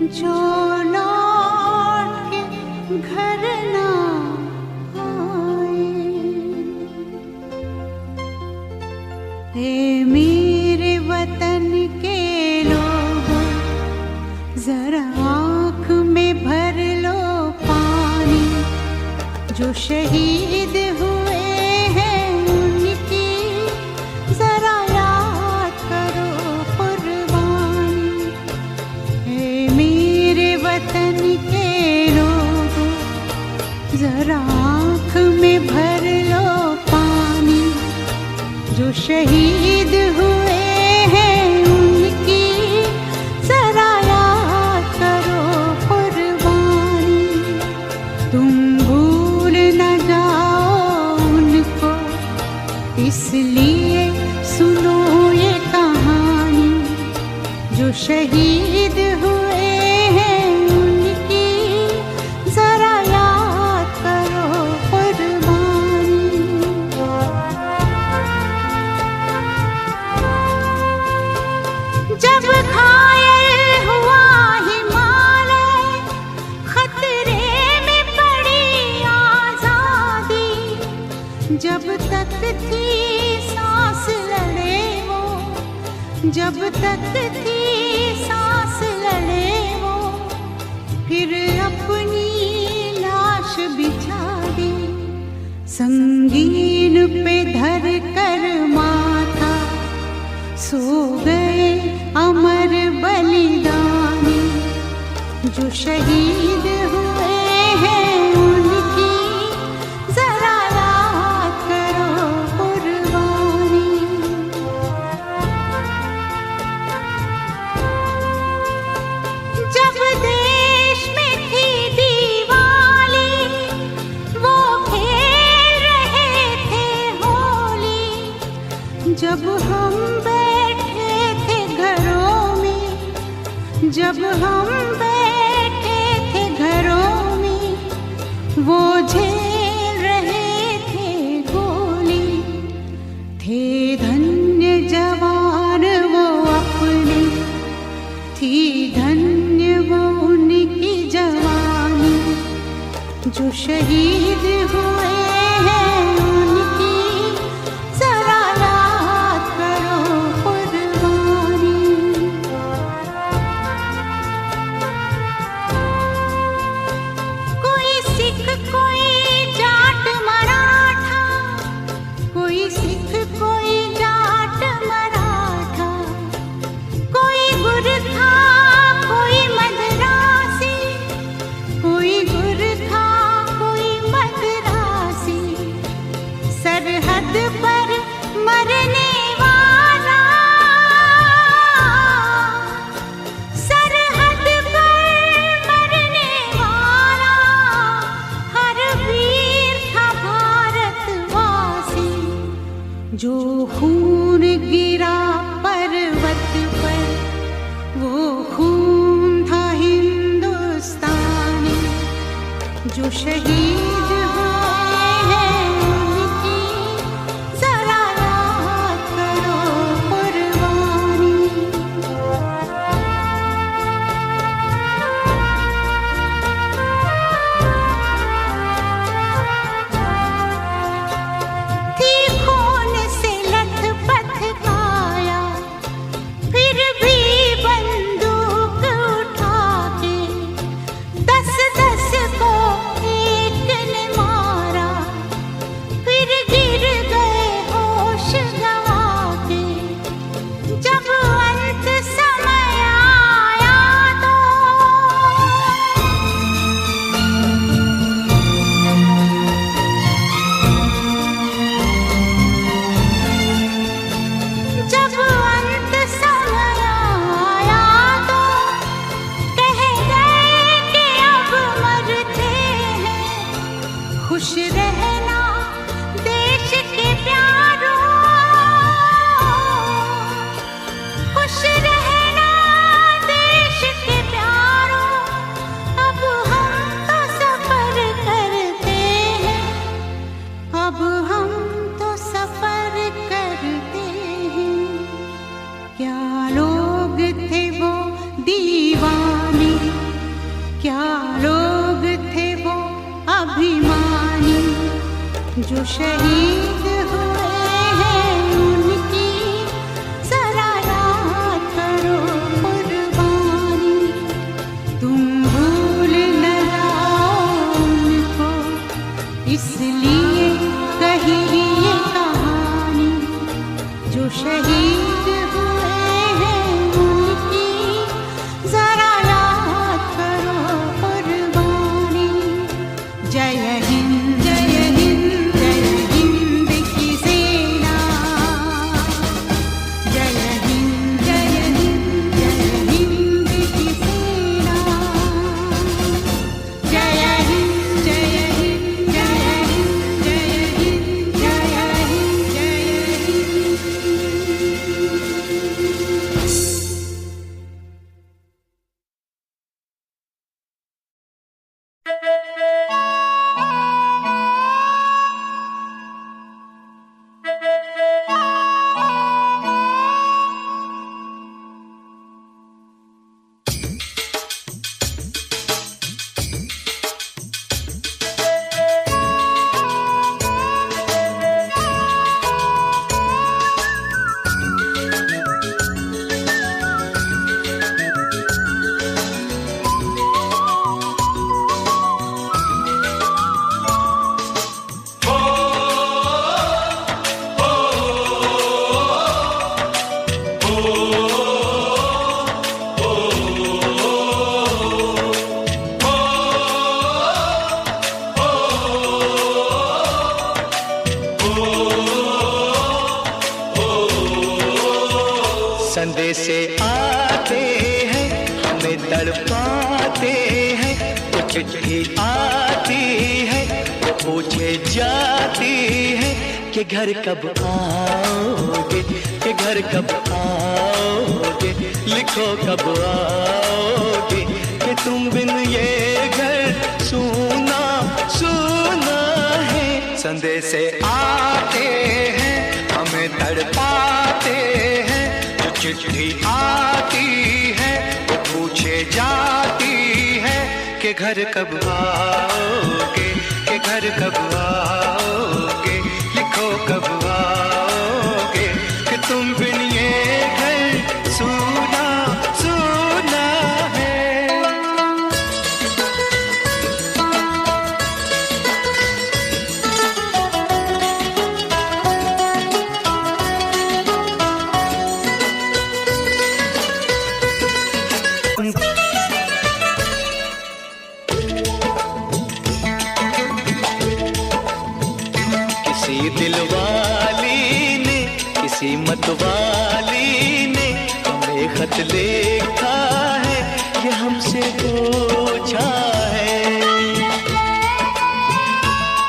जो लौट के घर ना आए। हे मेरे वतन के लोगों, जरा आँख में भर लो पानी। जो शहीद हुए हैं उनकी जरा याद करो कुर्बानी। हे मेरे वतन के लोगों, जरा आँख में भर लो पानी। जो शहीद हुए हैं उनकी जरा याद करो कुर्बानी। तुम भूल न जाओ उनको, इसलिए सुनो ये कहानी। जो शहीद हुए हैं उनकी जरा याद करो कुर्बानी। जब घायल हुआ हिमालय, खतरे में पड़ी आजादी। जब तक थी सांस लड़े वो, जब तक थी सांस लड़े वो, फिर अपनी लाश बिछा दी। संगीन पे धर कर माथा सो गए अमर बलिदानी। जो शहीद हुए हैं उनकी जरा याद करो कुर्बानी। जब देश में थी दिवाली, वो खेल रहे थे होली। जब हम बैठे थे घरों में, जब हम बैठे थे घरों में, वो झेल रहे थे गोली। थे धन्य जवान वो अपने, थी धन्य वो उनकी जवानी। जो शहीद हुए हैं उनकी जरा याद करो कुर्बानी। कोई सिख कोई जाट मराठा, कोई सिख कोई जाट मराठा। कोई गुरखा कोई मद्रासी, कोई गुरखा कोई मद्रासी। सरहद पर मरने वाला, सरहद पर मरने वाला, हर वीर था भारतवासी। जो खून गिरा पर्वत पर, वो खून था हिंदुस्तानी। जो शहीद हुए हैं उनकी जरा याद करो कुर्बानी। थी खून से लथपथ काया, फिर भी बंदूक उठा के 10-10 को एक क्या लोग थे वो अभिमानी जो शहीद हुए हैं उनकी जरा याद करो कुर्बानी। तुम भूल न जाओ उनको इसलिए कही ये कहानी जो शहीद हुए हैं उनकी जरा याद करो कुर्बानी। जय हिंद जय हिंद जय हिंद की सेना। जय हिंद जय हिंद जय हिंद की सेना। जय हिंद जय हिंद जय हिंद जय हिंद जय हिंद जय हिंद। संदेशे आते हैं हमें तड़पाते हैं, तो चिट्ठी आती है वो पूछे जाती है कि घर कब आओगे, कि घर कब आओगे, लिखो कब आओगे, कि तुम बिन ये घर सूना सूना है। संदेशे आते हैं हमें तड़पाते हैं, चिट्ठी आती है वो पूछे जाती है कि घर कब आओगे, कि घर कब आओगे, लिखो कब आओगे, कि तुम बिन ये घर सूना सूना है। किसी दिलवाली ने, किसी मतवाली ने हमें खत लिखा है, ये हमसे पूछा है।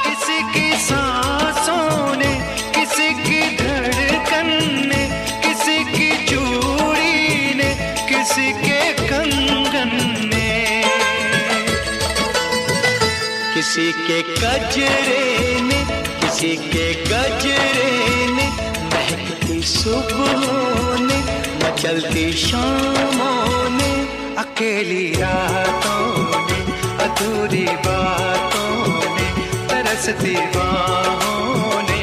किसी की सांसों ने, किसी की धड़कन ने, किसी की चूड़ी ने, किसी के कंगन ने, किसी के गजरे ने, किसी के गजरे ने, महकती सुबहों ने, मचलती शामों ने, अकेली रातों ने, अधूरी बातों ने, तरसती बाहों ने,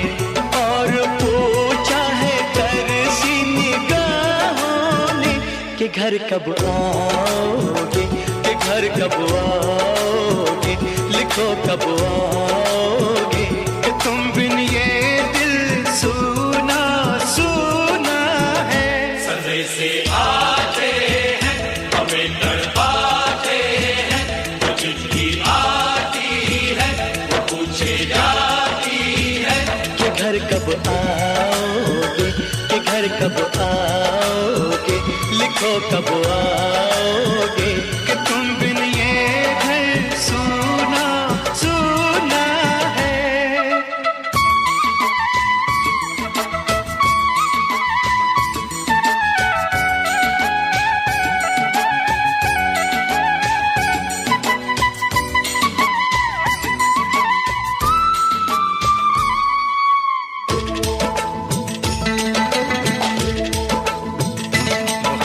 और पूछा है तरसी निगाहों ने कि घर कब आओगे, कि घर कब आओगे, लिखो कब आओगे, कि तुम बिन ये दिल सूना सूना है। संदेशे आते हैं हमें तड़पाते हैं, वो चिट्ठी आती है वो पूछे जाती है कि घर कब आओगे, कि घर कब आओगे, लिखो कब आओगे, कि तुम बिन ये घर सूना सूना है।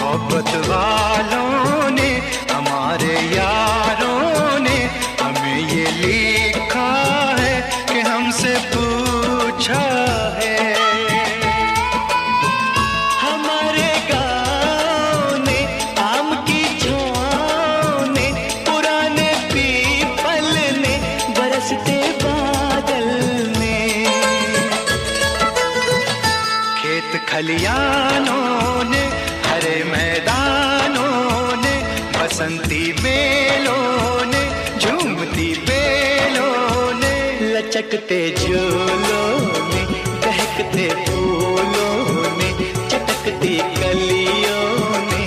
मोहब्बत वालों ने खलियानों ने, हरे मैदानों ने, बसंती बेलों ने, झूमती बेलों ने, लचकते झूलों ने, बहकते फूलों ने, चटकती कलियों ने,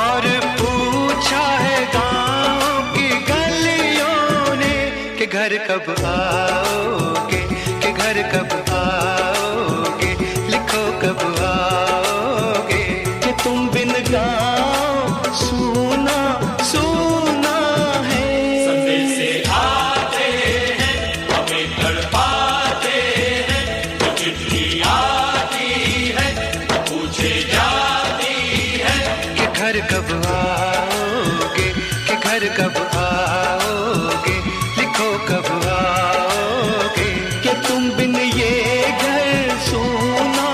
और पूछा है गाँव की गलियों ने कि घर कब आओगे, कि घर कब आओगे, लिखो कब आओगे, कि तुम बिन गाँव सूना सूना है। संदेशे आते हैं, हमें तड़पाते हैं, तो चिट्ठी आती है, तो पूछे जाती है कि घर कब आओगे, कि घर कब आओगे, लिखो कब आओगे, कि तुम बिन ये घर सूना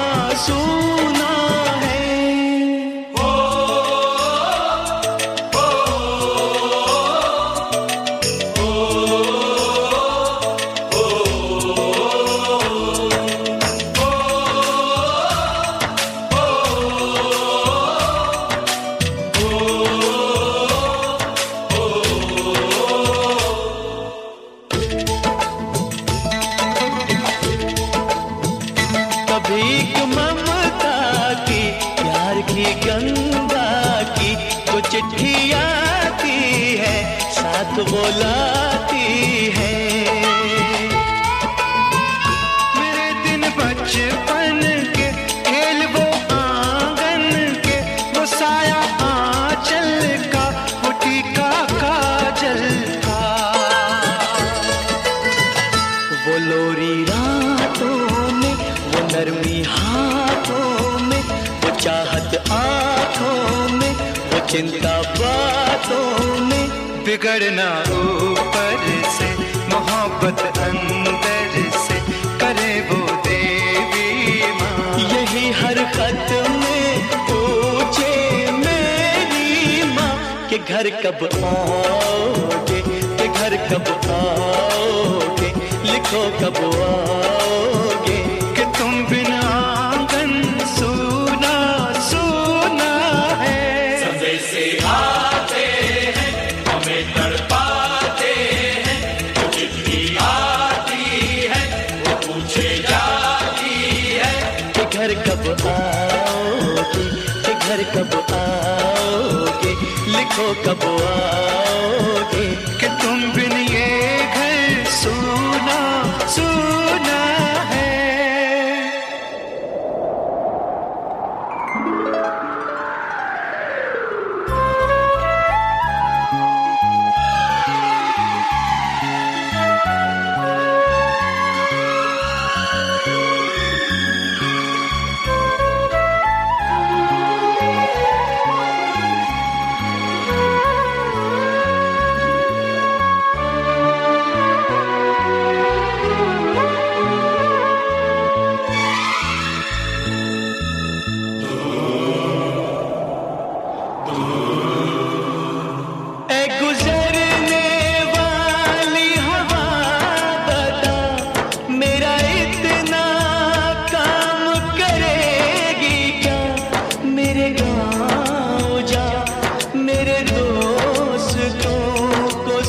सूना है। कभी ममता की, प्यार की गंगा की, तो चिट्ठी आती है, साथ बुलाती है। मेरे दिन बचपन के, खेल वो आंगन के, वो साया आंचल का, वो टीका काजल का, वो लोरी रातों में, वो नरमी हाथों में, वो चाहत आंखों में, वो चिंता बातों में, बिगड़ना ऊपर से, मोहब्बत अंदर से, करे वो देवी माँ। यही हर खत में पूछे मेरी माँ कि घर कब आओगे, कि घर कब आओगे, लिखो कब आओगे, कि तुम बिना आंगन सूना सूना है। संदेशे आते हैं, हमें तड़पाते हैं, तो चिट्ठी आती है, वो पूछे जाती है कि घर कब आओगे, कि घर कब आओगे, लिखो कब आओगे, कि तुम बिन ये घर सूना सूना है।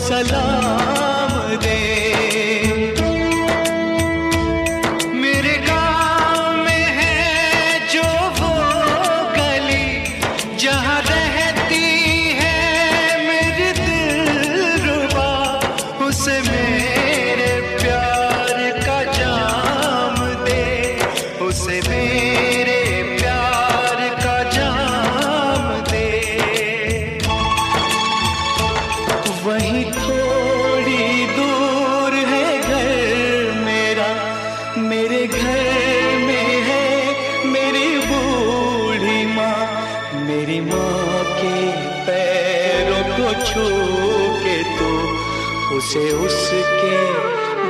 सलाम दे। मेरे गाँव में है जो वो गली जहाँ रहती है मेरी दिलरुबा, उसे मेरे प्यार का जाम दे, उसे मेरे प्यार का जाम दे। वहीं थोड़ी दूर है घर मेरा, मेरे घर में है मेरी बूढ़ी माँ, मेरी माँ के पैरों को छू के तो उसे उसके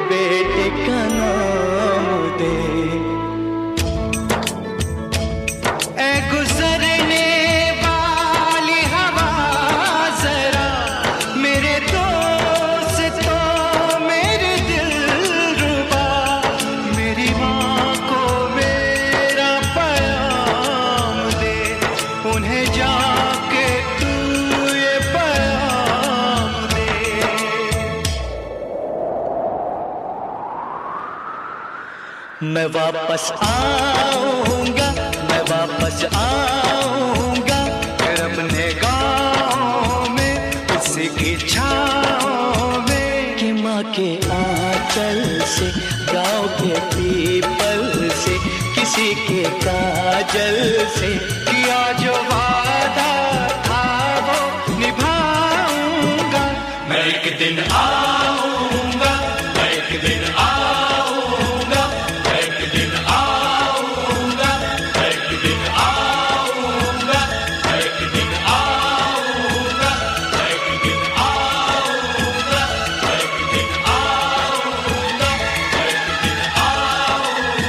बेटे का नाम दे। ऐ गुजरने वाली हवा जरा मेरे दोस्तों मेरे दिलरुबा, मेरी माँ को मेरा प्यार मैं वापस आऊंगा, मैं वापस आऊंगा, फिर अपने गाँव में उसी की छाँव में। कि माँ के आंचल से, गाँव के पीपल से, किसी के काजल से किया जो वादा था वो निभाऊंगा। मैं एक दिन आऊंगा, मैं एक दिन आऊंगा, मैं एक दिन आऊंगा, मैं एक दिन आऊंगा, मैं एक दिन आऊंगा, मैं एक दिन आऊंगा, मैं एक दिन आऊंगा, मैं एक दिन आऊंगा।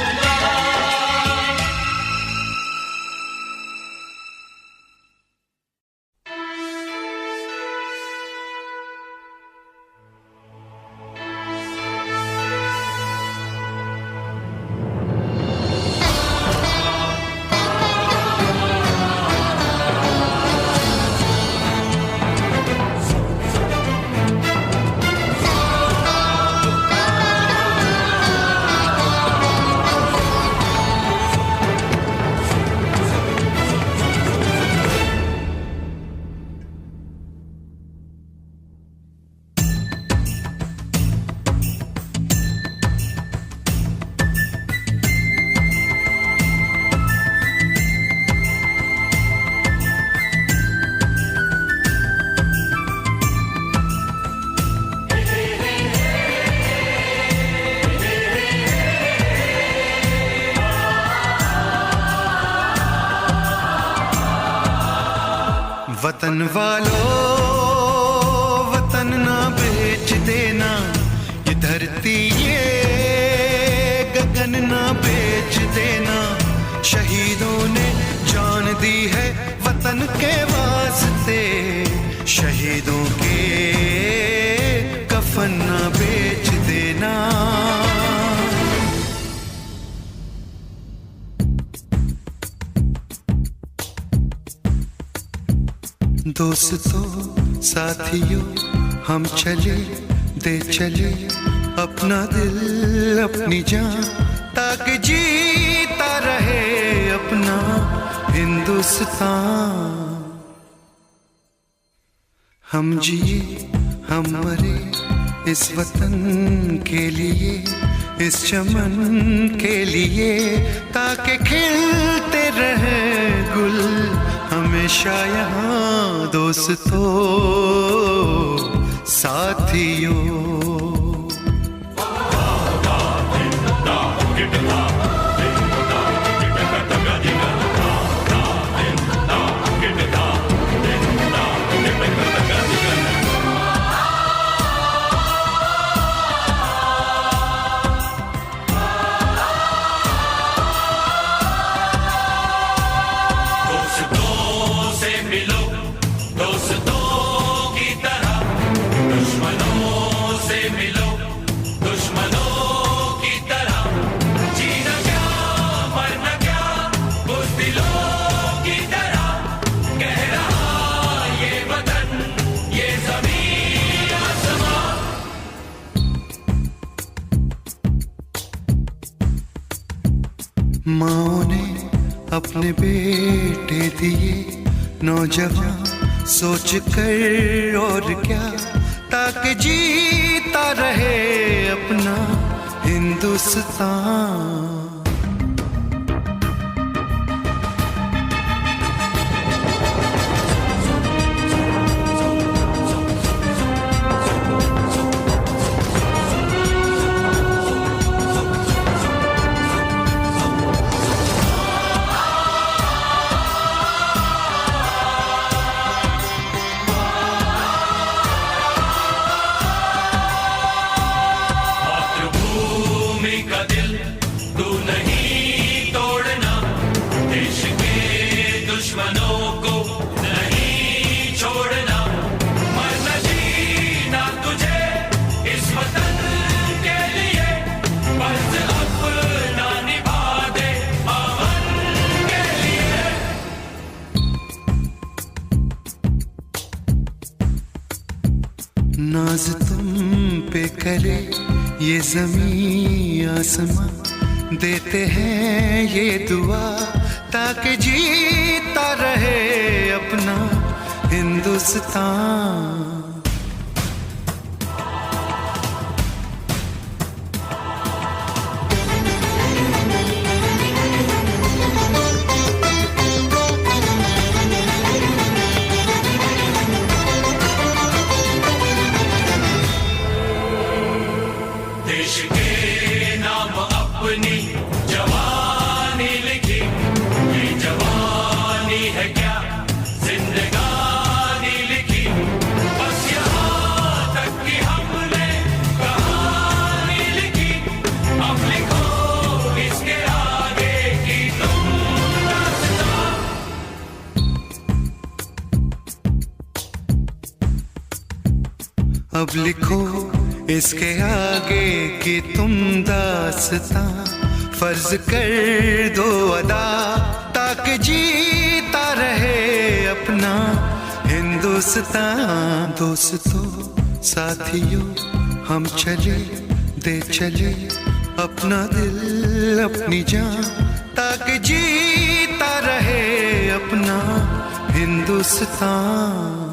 वतन वालों, वतन ना बेच देना, ये धरती ये गगन ना बेच देना। शहीदों ने जान दी है वतन के वास्ते, शहीदों के कफन ना बेच देना। दोस्तों साथियों हम चले दे चले अपना दिल अपनी जान, ताकि जीता रहे अपना हिंदुस्तान। हम जिए हम मरे इस वतन के लिए, इस चमन के लिए, ताकि खिलते रहे गुल हमेशा यहाँ। दोस्तों साथियों, माँ ने अपने बेटे दिए नौजवान सोच कर और क्या, ताकि जीता रहे अपना हिंदुस्तान। नाज तुम पे करे ये ज़मीं आसमां, देते हैं ये दुआ ताकि जीता रहे अपना हिंदुस्तान। देश के नाम अपनी जवानी लिखी, ये जवानी है क्या जिंदगानी लिखी, बस यहाँ तक कि हमने कहानी लिखी, अब लिखो इसके आगे की तुम दास्तां। अब लिखो इसके आगे की तुम दास्तां, फर्ज कर दो अदा ताकि जीता रहे अपना हिंदुस्तान। दोस्तों साथियों हम चले दे चले अपना दिल अपनी जान ताकि जीता रहे अपना हिंदुस्तान।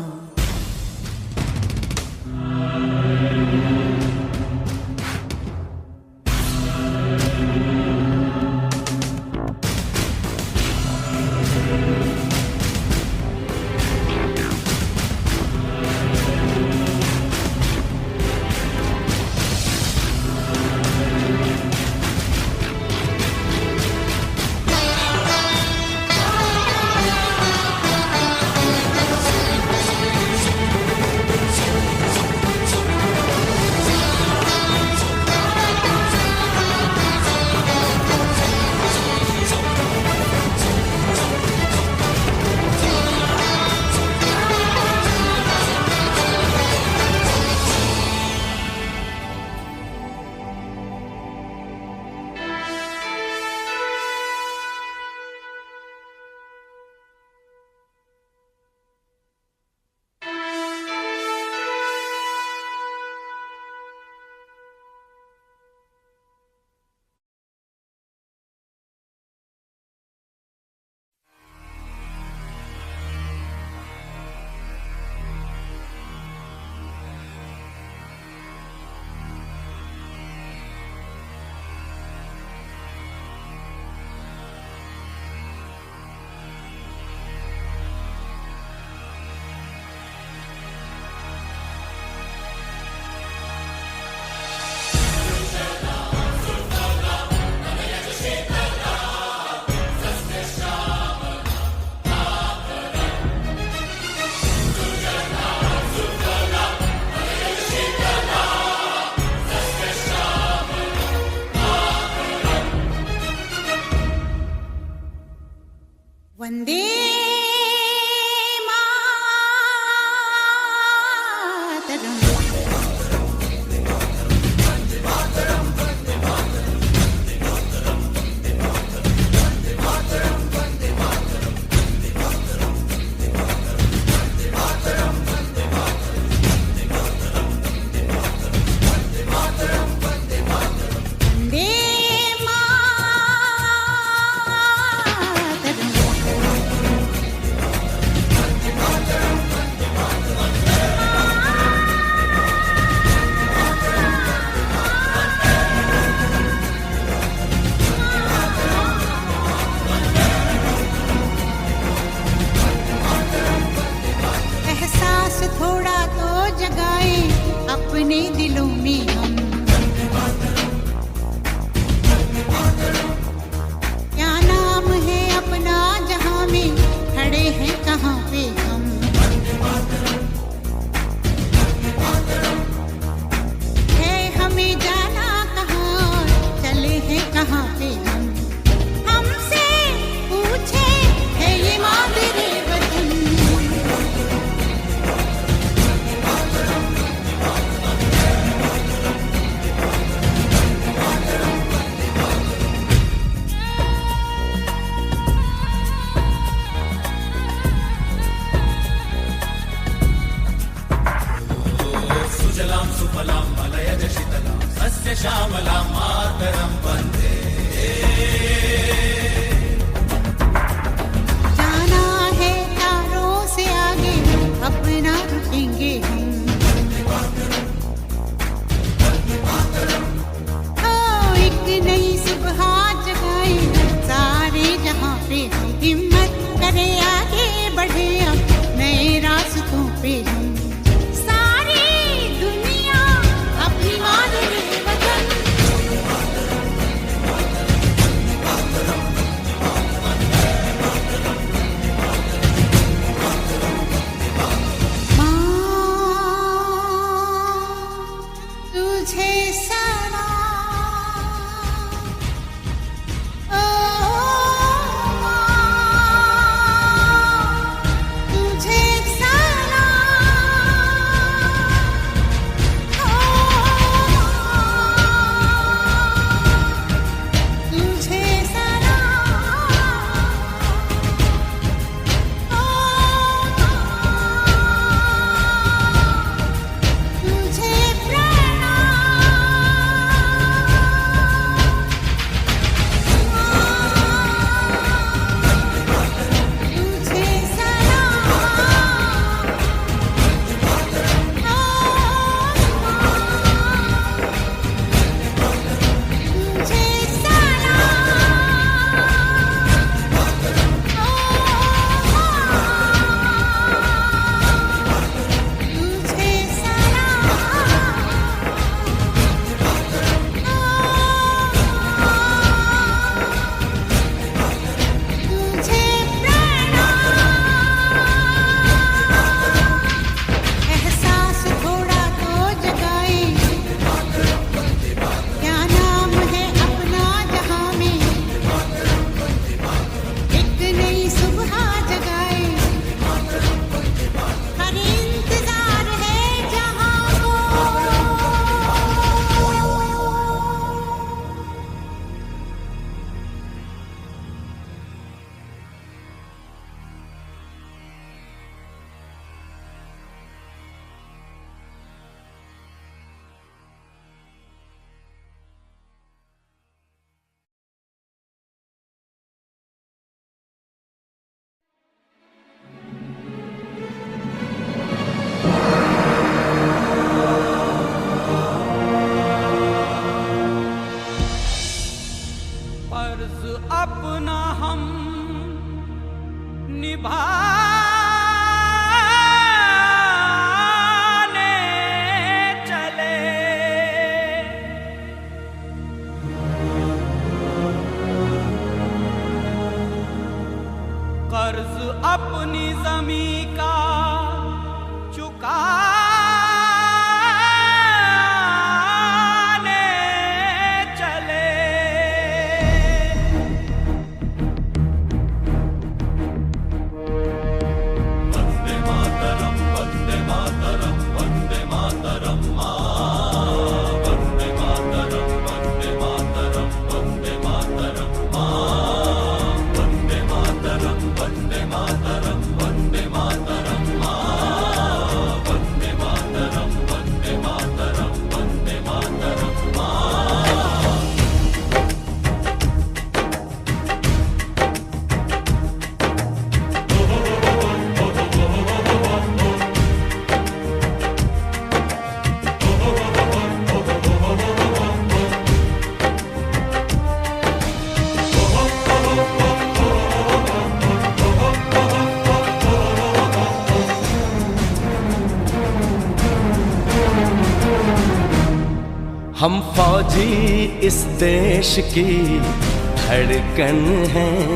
वंदे थोड़ा तो जगाए अपने दिलों में हम, क्या नाम है अपना जहां में खड़े हैं कहाँ पे हम, है हमें जाना कहाँ चले हैं कहाँ पे हम, हमसे पूछे है ये मादरे वतन। सुजलां सुफलां मलयज शीतलां सस्य श्यामलां मातरं वन्दे जाना है तारों से आगे, अब ना रुकेंगे हम। ओ एक नई सुबह जगाए सारे जहां पे हम, हिम्मत करे आगे बढ़े अब नए रास्तों पे हम। सारी दुनिया अपनी मादरे वतन, तुझे सलाम, ओ माँ, तुझे सलाम, ओ माँ, तुझे सलाम, ओ माँ, तुझे एहसास थोड़ा तो जगाए, क्या नाम है अपना जहां में, एक नई सुबह जगाए, हर इंतजार है जहां को। फर्ज अपना हम निभाने चले, कर्ज अपनी जमी का चुकाने चले। वंदे मातरम, वंदे मातरम, वंदे मातरम माँ, वंदे मातरम, वंदे मातरम, वंदे मातरम माँ, वंदे मातरम, वंदे मातरम, वंदे मातरम माँ, वंदे मातरम, वंदे मातरम, वंदे मातरम माँ। हम फौजी इस देश की धड़कन हैं,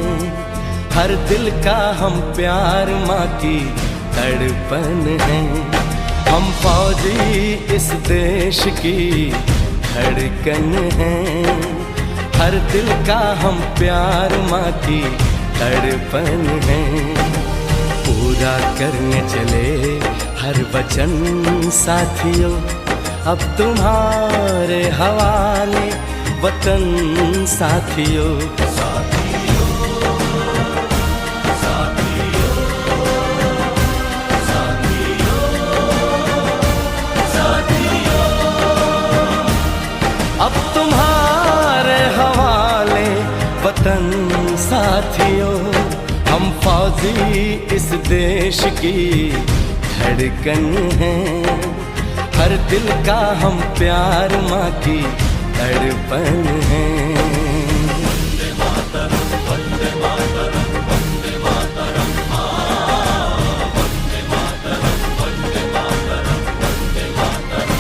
हर दिल का हम प्यार माँ की तड़पन हैं। हम फौजी इस देश की धड़कन हैं, हर दिल का हम प्यार माँ की तड़पन हैं। पूरा करने चले हर वचन साथियों, अब तुम्हारे हवाले वतन साथियों। अब तुम्हारे हवाले फौजी इस देश की धड़कन है, हर दिल का हम प्यार माँ की तड़पन है। वंदे मातरम, वंदे मातरम, वंदे मातरम, वंदे मातरम, वंदे मातरम, वंदे मातरम।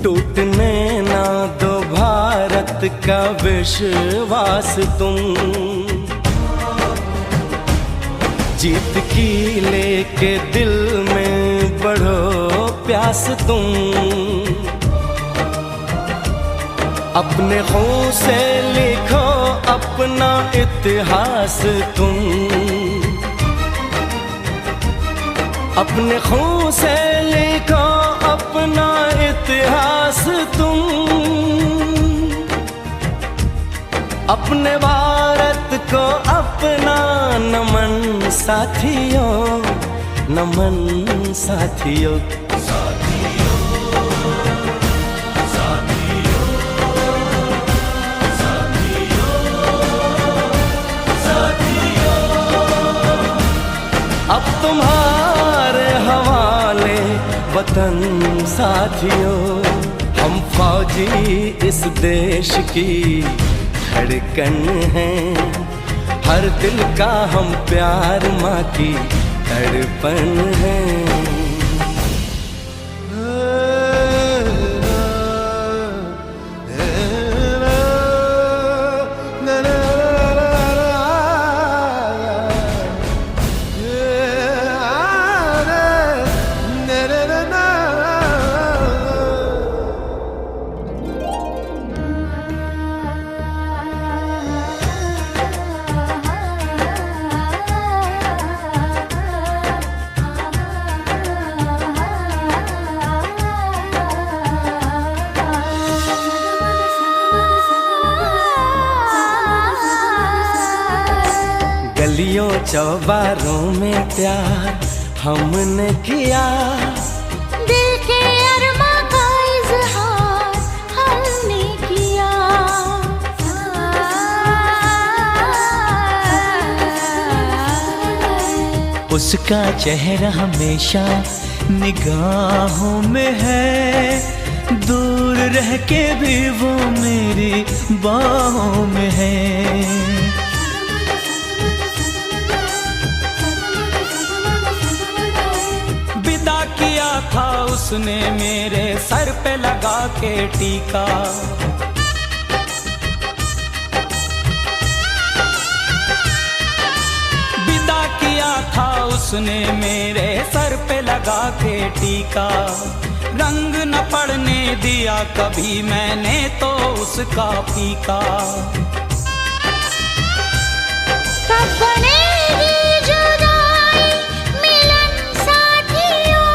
टूटने ना दो भारत का विश्वास तुम, जीत की लेके दिल में बढ़ो प्यास तुम। अपने खून से लिखो अपना इतिहास तुम, अपने खून से लिखो अपना इतिहास तुम। अपने भारत को अपना नमन साथियों, नमन साथियों। अब तुम्हारे हवाले वतन साथियों, हम फौजी इस देश की धड़कन हैं, हर दिल का हम प्यार माँ की तड़पन है। गलियों चौबारों में प्यार हमने किया, दिल के अरमा का इजहार हमने किया। उसका चेहरा हमेशा निगाहों में है, दूर रह के भी वो मेरी बाहों में है। विदा किया था उसने मेरे सर पे लगा के टीका, विदा किया था उसने मेरे सर पे लगा के टीका। रंग न पड़ने दिया कभी मैंने तो उसका फीका। कब बनेगी जुदाई मिलन साथियों,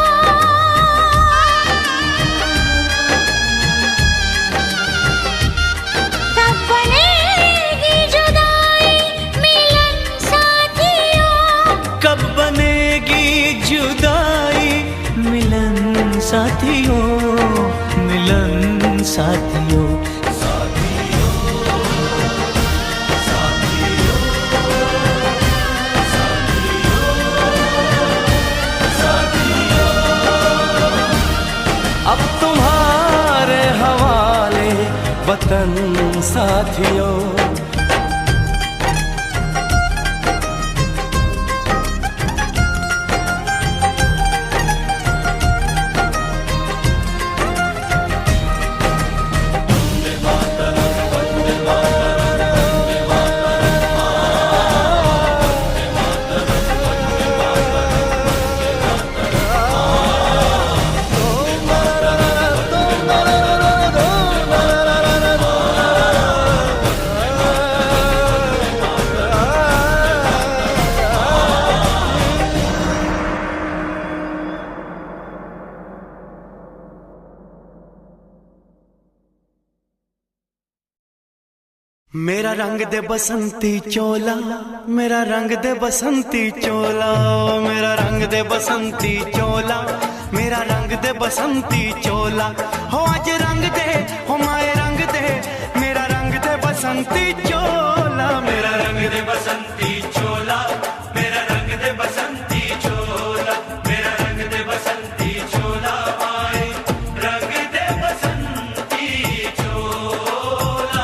कब बनेगी जुदाई मिलन साथियों। कब बनेगी जुदाई मिलन साथियों, मिलन साथियों। अब तुम्हारे हवाले वतन साथियों। मेरा रंग दे बसंती चोला, मेरा रंग दे बसंती चोला, मेरा रंग दे बसंती चोला, मेरा रंग दे बसंती चोला। हो आज रंग दे, हो माए रंग दे, मेरा रंग दे बसंती चोला, मेरा रंग दे बसंती चोला, मेरा रंग दे बसंती चोला, मेरा रंग दे बसंती चोला, माए रंग दे बसंती चोला।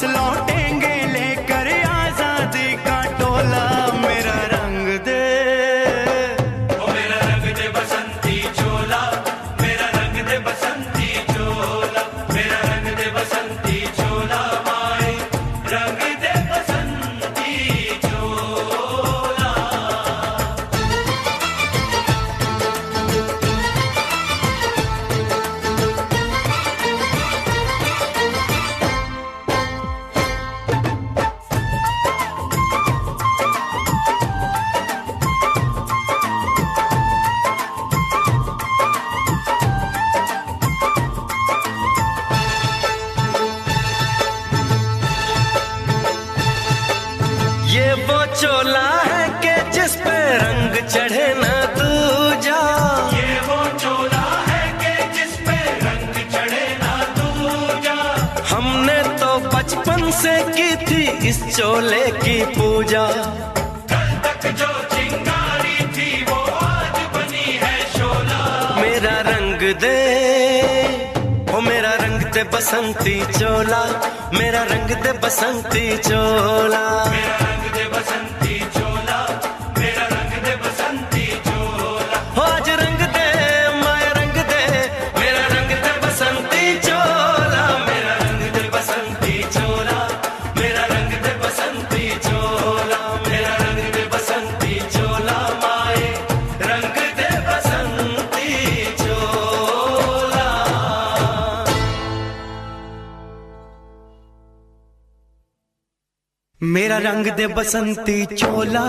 लौटेंगे लेकर आजादी का टोला, मेरा रंग दे, ओ मेरा रंग दे बसंती चोला, मेरा रंग दे बसंती चोला, मेरा रंग दे बसंती चोला, माए रंग दे बसंती चोला। ये वो चोला है कि जिस पे रंग चढ़े न दूजा, ये वो चोला है कि जिस पे रंग चढ़े न दूजा। हमने तो बचपन से की थी इस चोले की पूजा, कल तक जो चिंगारी थी वो आज बनी है शोला। मेरा रंग दे, ओ मेरा रंग दे बसंती चोला, मेरा रंग दे बसंती चोला, मेरा रंग दे बसंती चोला, मेरा रंग दे बसंती चोला। हो आज रंग दे, माया रंग दे, मेरा रंग दे बसंती चोला, मेरा रंग दे बसंती चोला, मेरा रंग दे बसंती चोला, मेरा रंग दे बसंती चोला, माए रंग दे बसंती चोला। मेरा रंग दे बसंती चोला,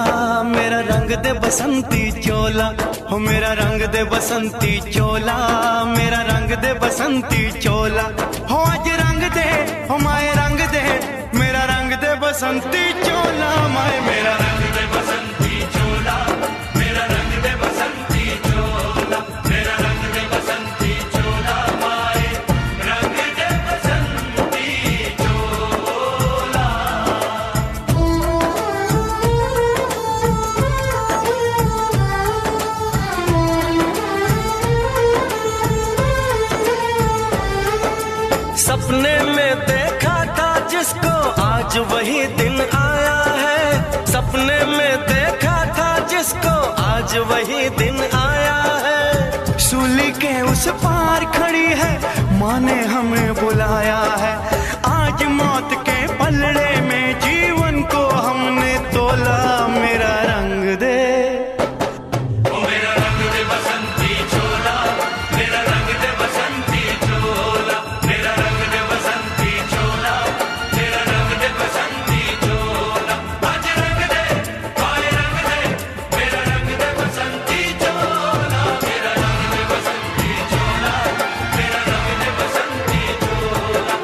मेरा रंग दे बसंती चोला, हो मेरा रंग दे बसंती चोला, मेरा रंग दे बसंती चोला। हो आज रंग दे, हो माए रंग दे, मेरा रंग दे बसंती चोला, माए मेरा रंग दे बसंती चोला, मेरा रंग दे बसंती चोला, मेरा रंग दे बसंती चोला, माए रंग दे बसंती चोला। सपने में देखा था जिसको आज वही दिन आया है, सपने में देखा था जिसको आज वही दिन आया है। सूली के उस पार खड़ी है, माँ ने हमें बुलाया है। आज मौत के पलड़े में जीवन को हमने तोला, मेरा रंग दे, ओ मेरा रंग दे बसंती चोला, मेरा रंग दे बसंती चोला, मेरा रंग दे बसंती चोला, मेरा रंग दे बसंती चोला। आज रंग दे, माए रंग दे, मेरा रंग दे बसंती चोला, मेरा रंग दे बसंती चोला, मेरा रंग दे बसंती चोला।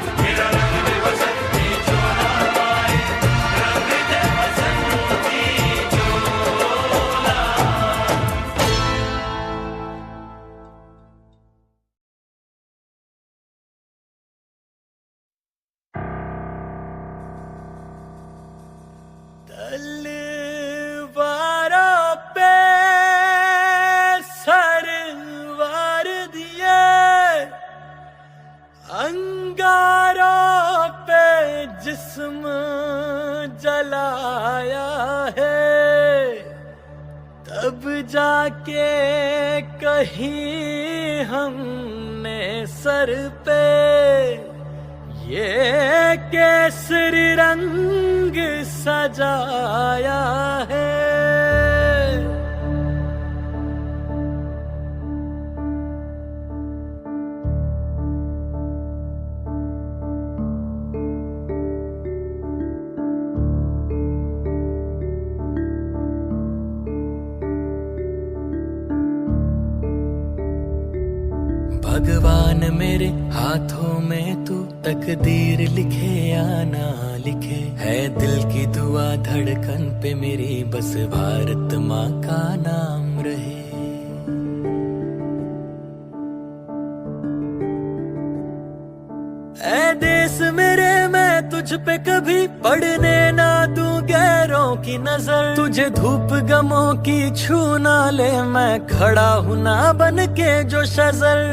तब जाके कहीं हमने सर पे ये केसरी रंग सजाया है। भगवान मेरे हाथों में तू तकदीर लिखे या ना लिखे, है दिल की दुआ धड़कन पे मेरी, बस भारत माँ का नाम रहे। ऐ देश मेरे मैं तुझ पे कभी पड़ने ना दूं गैरों की नजर, तुझे धूप गमों की छू ना ले, मैं खड़ा हूं ना बन के जो शजर।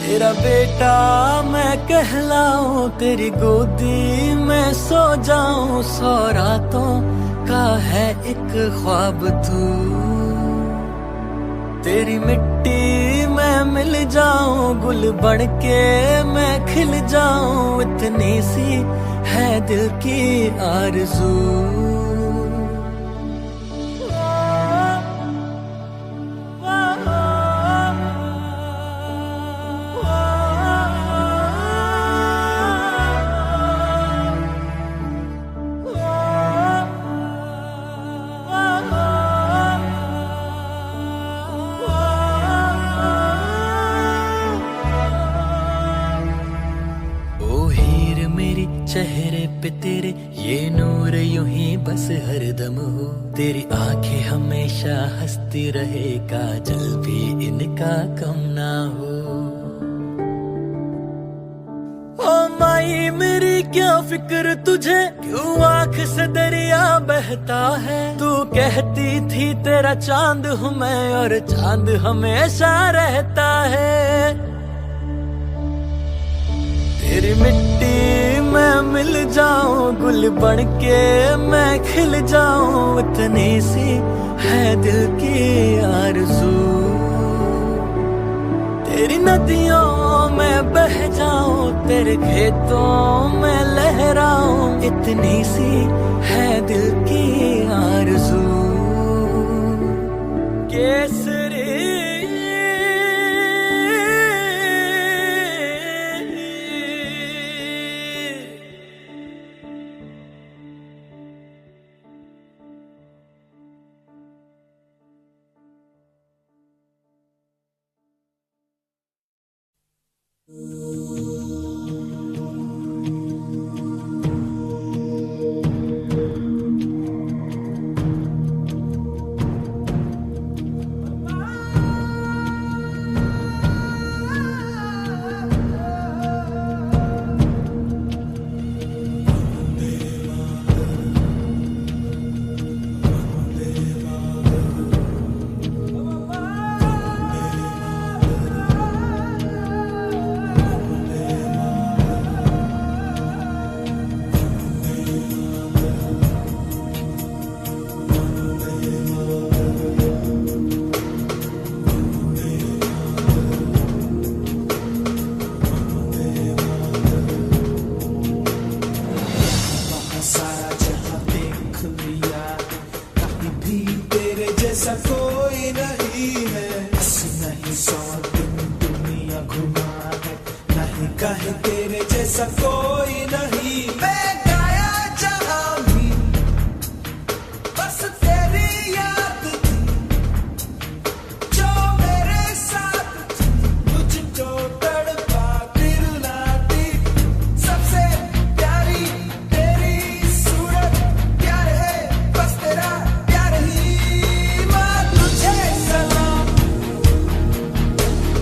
तेरा बेटा मैं कहलाऊं, तेरी गोदी में सो जाऊं, 100 रातों का है एक ख्वाब तू। तेरी मिट्टी में मिल जाऊं, गुल बन के मैं खिल जाऊं, इतनी सी है दिल की आरज़ू। चेहरे पे तेरे ये नूर यूं ही बस हरदम हो, तेरी आंखें हमेशा हंसती रहे, काजल भी इनका कम ना हो। ओ माई मेरी क्या फिक्र तुझे, क्यों आंख से दरिया बहता है, तू कहती थी तेरा चांद हूँ मैं और चांद हमेशा रहता है। तेरी मिट्टी मैं मिल जाऊं, गुल बन के मैं खिल जाऊं, इतनी सी है दिल की आरज़ू। तेरी नदियों में बह जाऊं, तेरे खेतों में लहराऊं, इतनी सी है दिल की आरज़ू। केसरी कोई नहीं है, नहीं 100 दिन दुनिया घुमा है, नहीं कहे तेरे जैसा कोई नहीं। मैं गाया जहां भी बस तेरी याद थी, जो मेरे साथ थी, मुझको तड़पा दिल ना दी। सबसे प्यारी तेरी सूरत, प्यार है बस तेरा प्यार ही। माँ तुझे सलाम,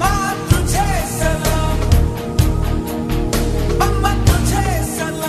माँ तुझे सलाम, अम्मा तुझे सलाम।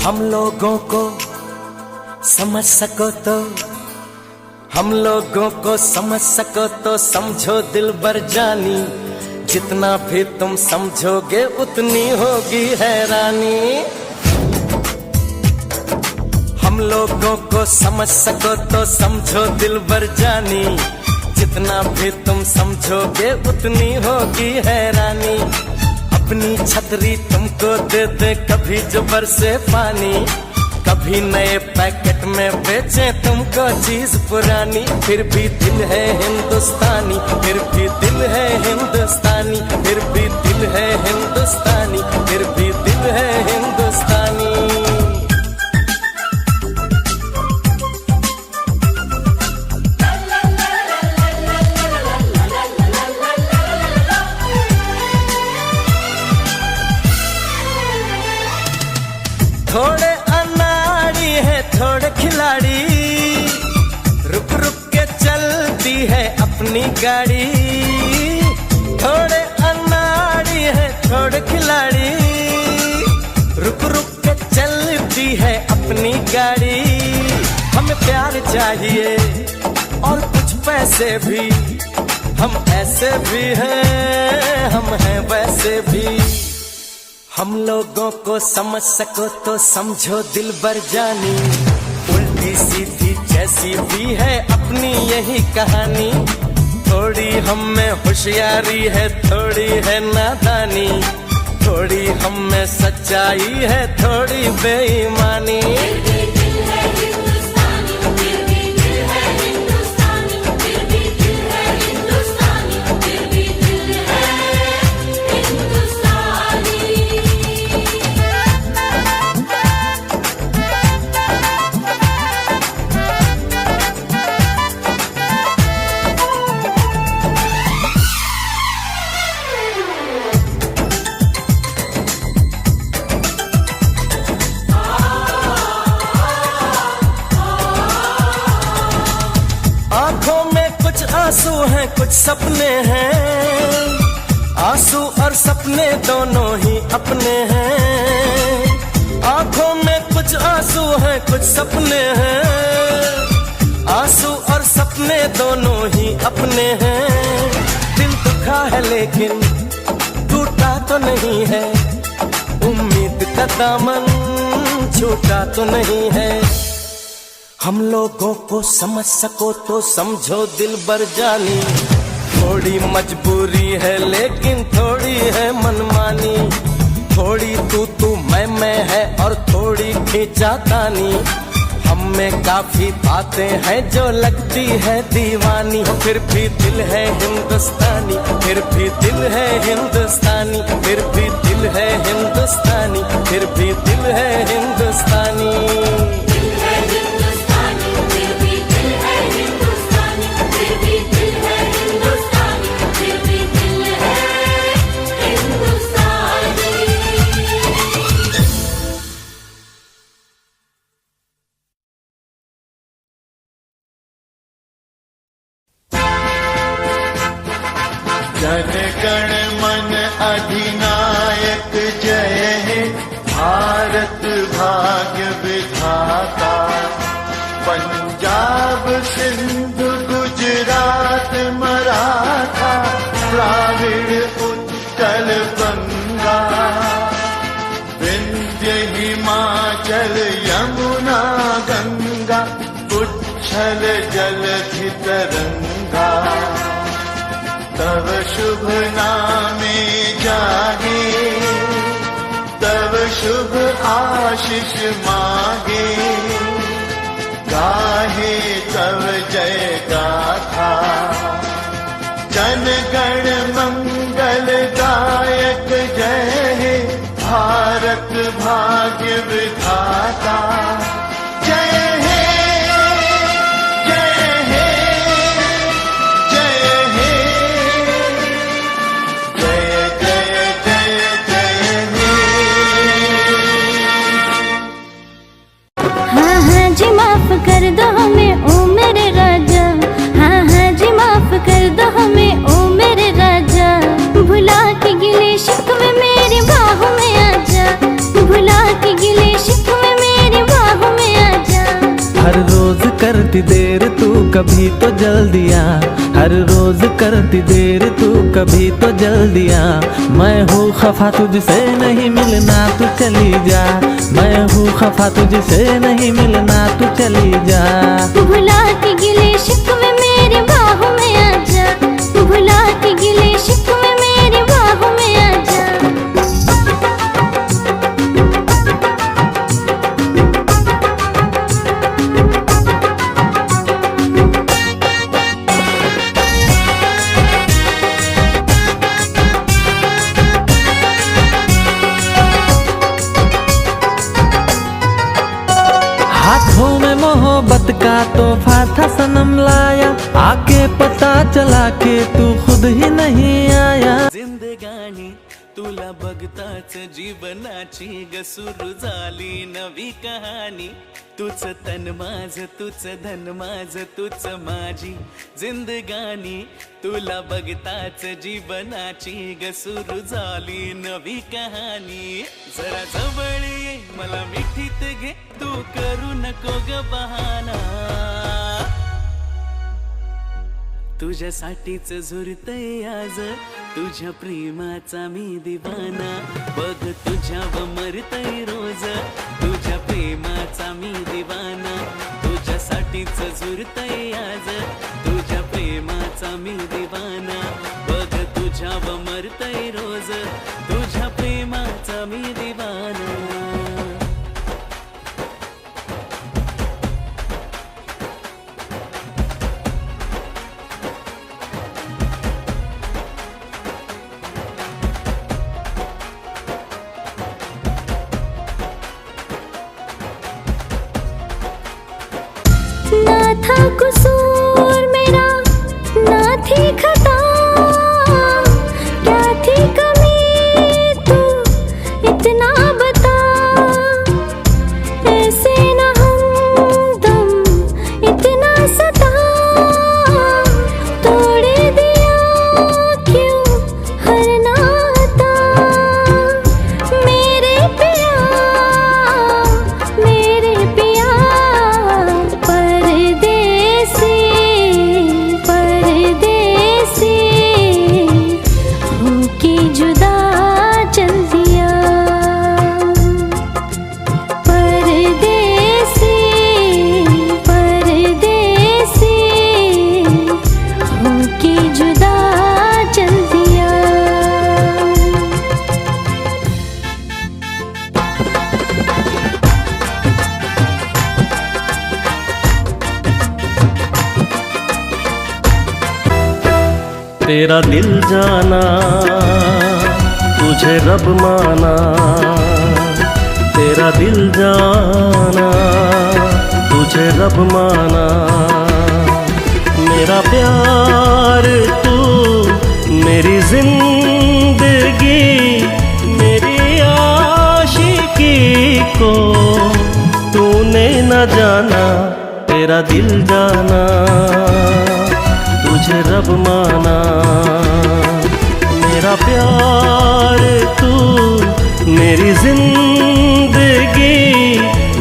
हम लोगों को समझ सको तो, हम लोगों को समझ सको तो समझो दिलबर जानी, जितना भी तुम समझोगे उतनी होगी हैरानी। हम लोगों को समझ सको तो समझो दिलबर जानी, जितना भी तुम समझोगे उतनी होगी हैरानी। अपनी छतरी तुमको दे दे कभी जो बरसे पानी, कभी नए पैकेट में बेचे तुमको चीज पुरानी, फिर भी दिल है हिंदुस्तानी, फिर भी दिल है हिंदुस्तानी, फिर भी दिल है हिंदुस्तानी, फिर भी दिल है हिंदुस्तानी। थोड़े अनाड़ी है थोड़े खिलाड़ी, रुक रुक के चलती है अपनी गाड़ी। थोड़े अनाड़ी है थोड़े खिलाड़ी, रुक रुक के चलती है अपनी गाड़ी। हमें प्यार चाहिए और कुछ पैसे भी, हम ऐसे भी हैं हम हैं वैसे भी। हम लोगों को समझ सको तो समझो दिलबर जानी, उल्टी सीधी जैसी भी है अपनी यही कहानी। थोड़ी हम में होशियारी है थोड़ी है नादानी, थोड़ी हम में सच्चाई है थोड़ी बेईमानी। आंसू हैं कुछ सपने हैं, आंसू और सपने दोनों ही अपने हैं। आंखों में कुछ आंसू हैं कुछ सपने हैं, आंसू और सपने दोनों ही अपने हैं। दिल दुखा है लेकिन टूटा तो नहीं है, उम्मीद का दामन छूटा तो नहीं है। हम लोगों को समझ सको तो समझो दिलबर जानी, थोड़ी मजबूरी है लेकिन थोड़ी है मनमानी। थोड़ी तू मैं है और थोड़ी खींचातानी, हम में काफी बातें हैं जो लगती है दीवानी। फिर भी दिल है हिंदुस्तानी, फिर भी दिल है हिंदुस्तानी, फिर भी दिल है हिंदुस्तानी, फिर भी दिल है हिंदुस्तानी। जन गण मन अधिनायक जय हे, भारत भाग्य विधाता। पंजाब सिंध गुजरात मराठा, द्राविड़ उत्कल बंगा, विंध्य हिमाचल यमुना गंगा, उच्छल जलधि तरंगा। तव शुभ नामे जागे, तव शुभ आशीष मागे, गाहे तव जय गाथा। जन गण मंगल गायक जय हे, भारत भाग्य विधाता। जय हे जय हे जय हर रोज करती देर तू कभी तो जल्दी आ, हर रोज करती देर तू कभी तो जल्दी आ। मैं हूँ खफा तुझसे नहीं मिलना तू चली जा, मैं हूँ खफा तुझसे नहीं मिलना तू चली जा। भुला के गिले शिकवे मेरे बाहों में आजा, भुला के गिले शिकवे मेरे बाहों में आजा। हाथों में मोहब्बत का तोहफा था सनम लाया, आके पता चला के तू खुद ही नहीं आया। जिंदगानी तुला बघताच जीवनाची ग सुरू झाली नवी कहाणी। तूच तन माझ तूच धन माझ तूच माझी जिंदगानी। तुला बघताच जीवनाची ग सुरू झाली नवी कहाणी। जरा जवळ ये मला मिठीत घे तू करू नको ग बहाना। तुझ्यासाठीच झुरतय आज तुझ्या प्रेमाचा मी दिवाना। बघ तुझ्यावर मरतय रोज तुझ्या प्रेमाचा मी दिवाना। तुझ्यासाठीच झुरतय आज तुझ्या प्रेमाचा मी दिवाना। बघ तुझ्यावर मरतय रोज तुझ्या प्रेमाचा मी दिवाना। ना था कसूर मेरा ना थी खता, क्या थी कमी तू इतना बता। ऐसे ना हमदम इतना सता, तोड़ दिया क्यों हर नाता। मेरे पिया होके जुदा चल दिया। परदेसी परदेसी होके जुदा चल दिया। तेरा दिल जाना तुझे रब माना। तेरा दिल जाना तुझे रब माना। मेरा प्यार तू मेरी जिंदगी मेरी आशिकी को तूने न जाना। तेरा दिल जाना तुझे रब माना। मेरा प्यार तू मेरी जिंदगी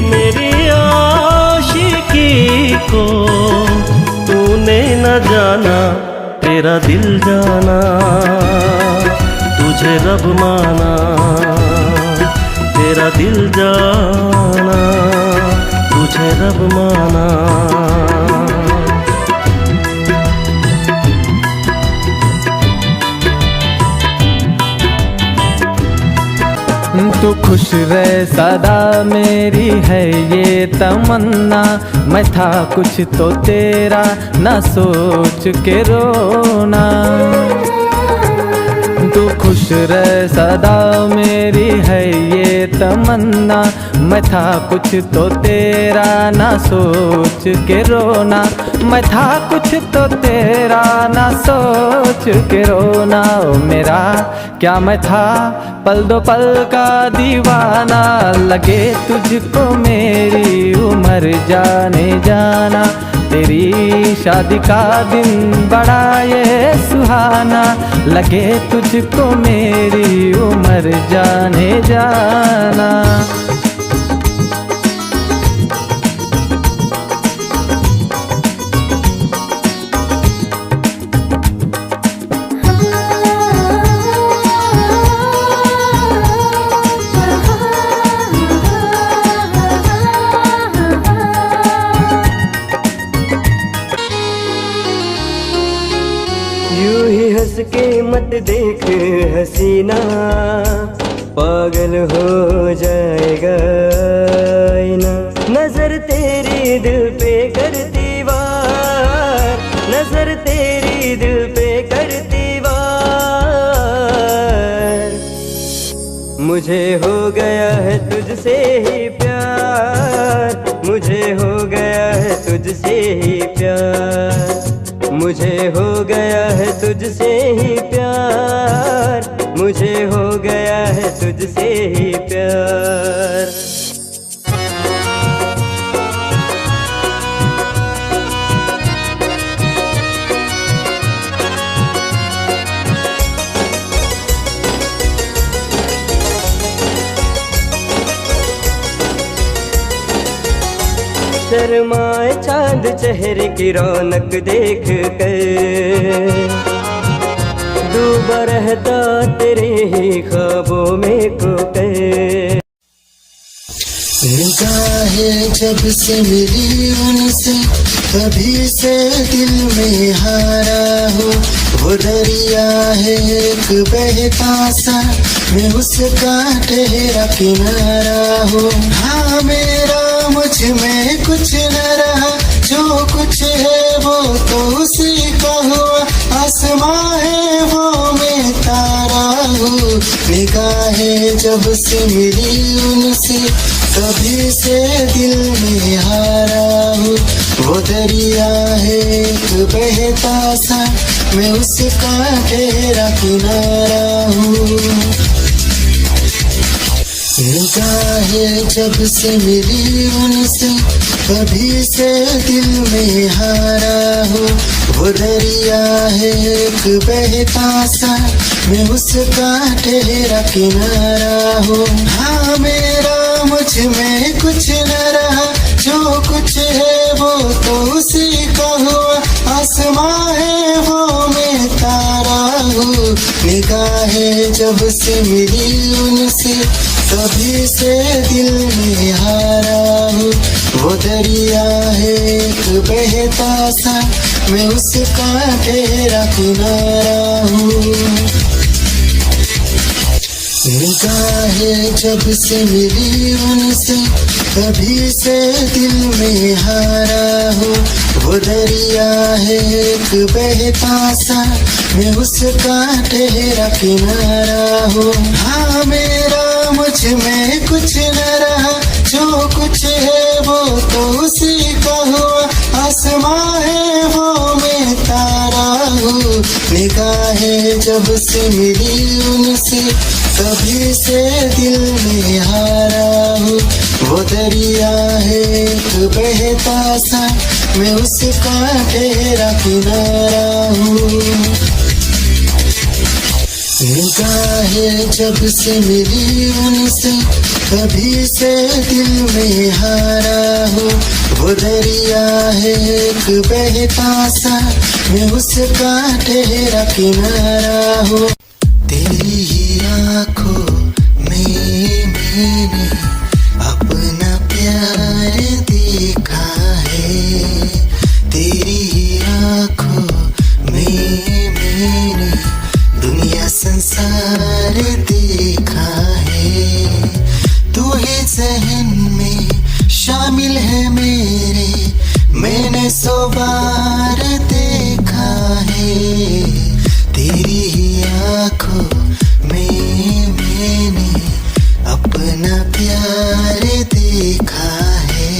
मेरी आशिकी को तूने न जाना। तेरा दिल जाना तुझे रब माना। तेरा दिल जाना तुझे रब माना। तू खुश रह सदा मेरी है ये तमन्ना। मैं था कुछ तो तेरा ना सोच के रोना। तू खुश रह सदा मेरी है ये तमन्ना। मैं था कुछ तो तेरा ना सोच के रोना। मैं था कुछ तो तेरा ना सोच के रोना। ओ मेरा क्या मैं था पल दो पल का दीवाना। लगे तुझको मेरी उम्र जाने जाना। तेरी शादी का दिन बड़ा ये सुहाना। लगे तुझको मेरी उम्र जाने जाना। उसके मत देख हसीना, पागल हो जाएगा आईना। नजर तेरी दिल पे करती वार, नजर तेरी दिल पे करती वार। मुझे हो गया है तुझसे ही प्यार, मुझे हो गया है तुझसे ही प्यार, मुझे हो गया है तुझसे ही प्यार, मुझे हो गया है तुझसे ही प्यार। शर्माए चांद चेहरे की रौनक देख कर, डूबा रहता तेरे ही ख्वाबों में खोकर। निगाहें जब से मिली उनसे, कभी से दिल में हारा हो। वो दरिया है एक बहता सा, मैं उसका ठहरा किनारा हो। हाँ मेरा मुझ में कुछ न रहा, जो कुछ है वो तो उसी का हुआ। आसमां है वो मैं तारा हूँ। निगाहें जब से मिली उनसे, कभी से दिल में हारा हूँ। वो दरिया है एक बहता सा, मैं उसका ठहरा किनारा हूँ। निगाहें जब से मिली उनसे, कभी से दिल में हारा हूँ। वो दरिया है एक बहता सा, मैं उसका ठहरा किनारा हूँ। हाँ मेरा मुझ में कुछ न रहा, जो कुछ है वो तो उसी का हुआ। आसमां है वो मैं तारा हूँ। निगाहें जब से मिली उनसे, कभी से दिल में हारा हूँ। वो दरिया है एक बहता सा, मैं उसका ठहरा किनारा हूँ। निगाहें जब से मिली उनसे, कभी से दिल में हारा हूँ। वो दरिया है एक बहता सा, मैं उसका ठहरा किनारा हूँ। हाँ मेरा मुझ में कुछ न रहा, जो कुछ है वो तो उसी का हुआ। आसमां है वो मैं तारा हूँ। निगाहें जब से मिली उनसे, कभी से दिल में हारा हूँ। वो दरिया है एक बहता सा, मैं उसका ठहरा किनारा हूँ। निगाहें जब से मिली उनसे, कभी से दिल में हारा हूँ। वो दरिया है एक बहता सा, मैं उसका ठहरा किनारा हूँ। तेरी ही आँखों में मैंने अपना प्यार देखा है। तेरी ही आँखों में मैंने दुनिया संसार देखा है। तू ही ज़हन में शामिल है मेरे, मैंने 100 बार देखा है। तेरी ही आँखों में मैंने अपना प्यार देखा है।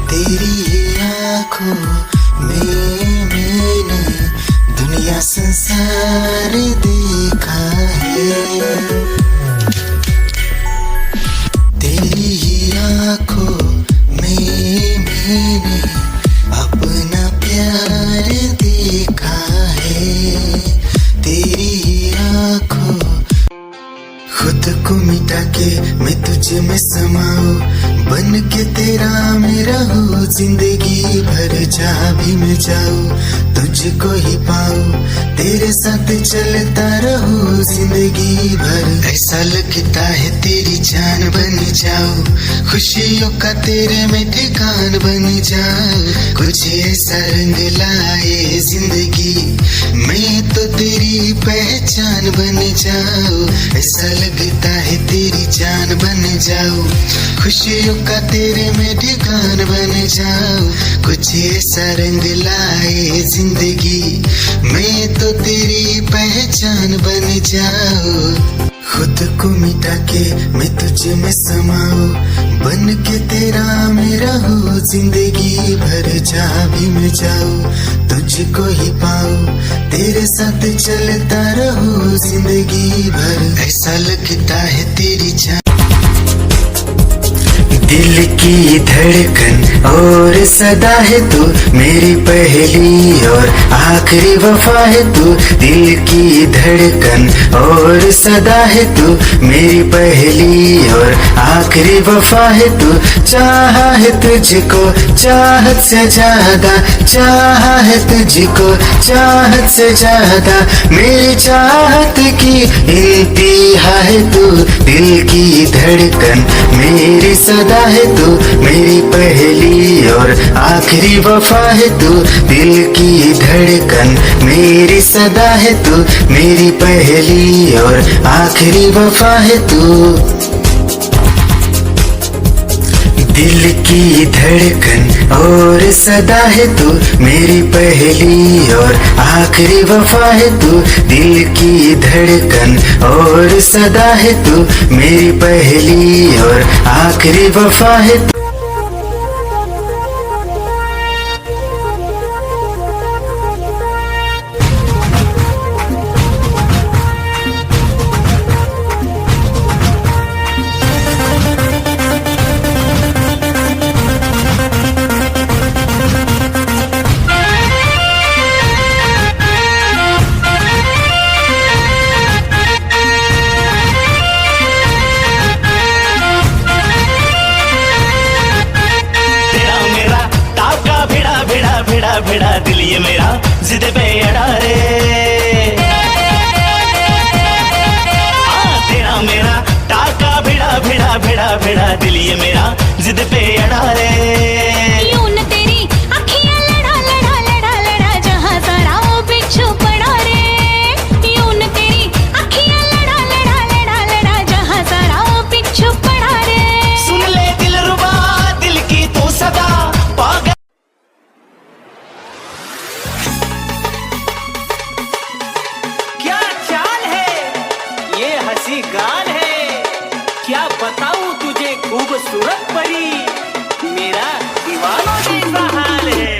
तेरी ही आँखों में मैंने दुनिया संसार देखा है। तेरी ही आँखों में मैंने अपना प्यार देखा है। तेरी ही आँखों। खुद को मिटा के मैं तुझ में समाऊं, बन के तेरा मैं रहूं, जिंदगी भर जहाँ भी मैं जाऊं। तुझको ही पाऊं, तेरे साथ चलता रहूं जिंदगी भर। ऐसा लगता है तेरी जान बन जाऊं, खुशियों का तेरे में ठिकान बन जाऊं। कुछ ऐसा रंग लाए जिंदगी, मैं तो तेरी पहचान बन जाऊं। ऐसा लगता है तेरी जान बन जाऊं, खुशियों का तेरे में ठिकान बन जाऊं। कुछ ऐसा रंग लाए जिंदगी, मैं तो तेरी पहचान बन जाऊं। खुद को मिटा के मैं तुझ में समाऊं, बन के तेरा मैं रहूं जिंदगी भर। जहाँ भी मैं जाऊं तुझको ही पाऊं, तेरे साथ चलता रहूं जिंदगी भर। ऐसा लगता है तेरी जान दिल की धड़कन और सदा है तू, मेरी पहली और आखिरी वफा है तू। दिल की धड़कन और सदा है तू, मेरी पहली और आखिरी वफा है तू। चाहा है तुझको चाहत से ज्यादा, चाहा है तुझको चाहत से ज्यादा। मेरी चाहत की इंतहा है तू, दिल की धड़कन मेरी सदा है तू। मेरी पहली और आखिरी वफा है तू, दिल की धड़कन मेरी सदा है तू। मेरी पहली और आखिरी वफा है तू। दिल की धड़कन और सदा है तू, मेरी पहली और आखिरी वफा है तू। दिल की धड़कन और सदा है तू, मेरी पहली और आखिरी वफा है तू। भिड़ा दिल ये मेरा जिद पे अड़ा रे। तेरा मेरा टाका भिड़ा दिल ये मेरा जिद पे अड़ा रे। यूं न तेरी अखियां लड़ा जहां सारा वो बिच्छू पड़ा रे। यूं न तेरी अखियां लड़ा जहां सारा वो बिच्छू पड़ा रे। सुन ले दिल रुबा दिल की तू सदा पागल। गान है क्या बताऊं तुझे खूबसूरत परी, मेरा दीवानों जैसा हाल है।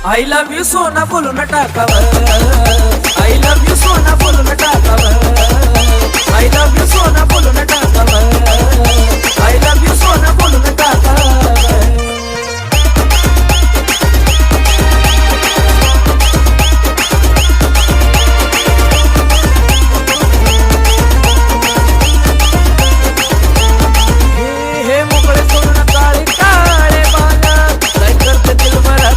I love you सोना बोलून टाकावं, I love you सोना बोलून टाकावं, I love you सोना बोलून टाकावं, I love you सोना बोलून टाकावं. हे मोकळे सोडून काळे काळे बाला, काय करते दिल मला